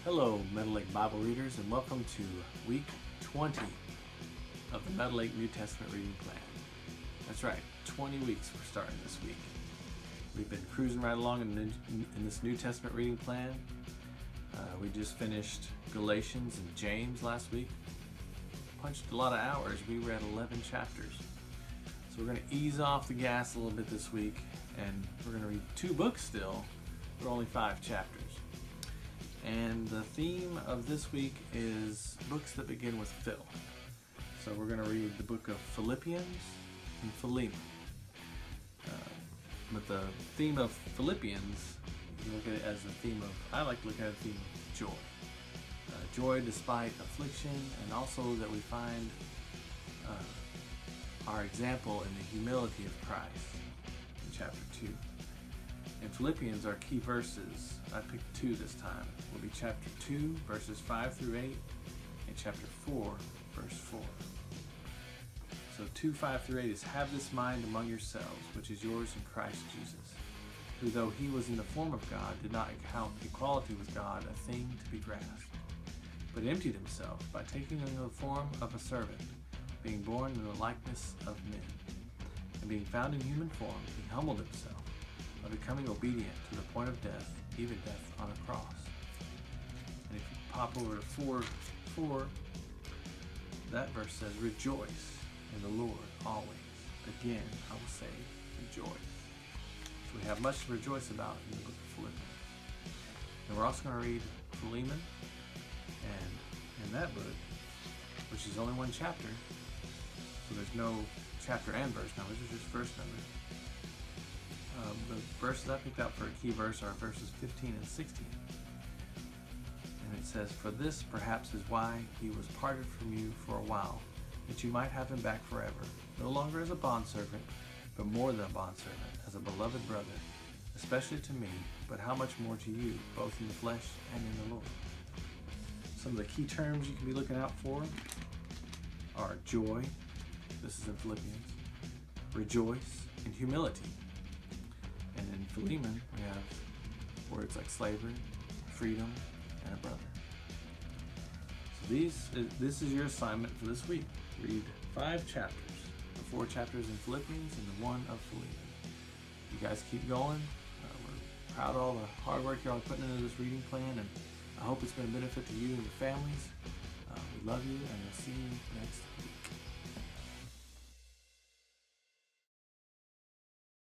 Hello, Meadowlake Bible readers, and welcome to week 20 of the Meadowlake New Testament Reading Plan. That's right, 20 weeks we're starting this week. We've been cruising right along in this New Testament reading plan. We just finished Galatians and James last week. Punched a lot of hours. We read 11 chapters. So we're going to ease off the gas a little bit this week, and we're going to read 2 books still, but only 5 chapters. And the theme of this week is books that begin with Phil. So we're going to read the book of Philippians and Philemon. But the theme of Philippians, you look at it as the theme of, I like to look at it as the theme of joy. Joy despite affliction, and also that we find our example in the humility of Christ in chapter 2. In Philippians, our key verses, I picked 2 this time, will be chapter 2, verses 5 through 8, and chapter 4, verse 4. So 2, 5 through 8 is, "Have this mind among yourselves, which is yours in Christ Jesus, who though he was in the form of God, did not account equality with God a thing to be grasped, but emptied himself by taking on the form of a servant, being born in the likeness of men. And being found in human form, he humbled himself by becoming obedient to the point of death, even death on a cross." And if you pop over to 4:4, that verse says, "Rejoice in the Lord always. Again, I will say, rejoice." So we have much to rejoice about in the book of Philippians. And we're also going to read Philemon, and in that book, which is only 1 chapter, so there's no chapter and verse numbers, it's just verse numbers. The verses I picked out for a key verse are verses 15 and 16. And it says, "For this perhaps is why he was parted from you for a while, that you might have him back forever, no longer as a bondservant, but more than a bondservant, as a beloved brother, especially to me, but how much more to you, both in the flesh and in the Lord." Some of the key terms you can be looking out for are joy, this is in Philippians, rejoice, and humility. And in Philemon, we have words like slavery, freedom, and a brother. So this is your assignment for this week. Read 5 chapters, the 4 chapters in Philippians and the 1 of Philemon. You guys keep going. We're proud of all the hard work you're all putting into this reading plan, and I hope it's been a benefit to you and your families. We love you, and we'll see you next week.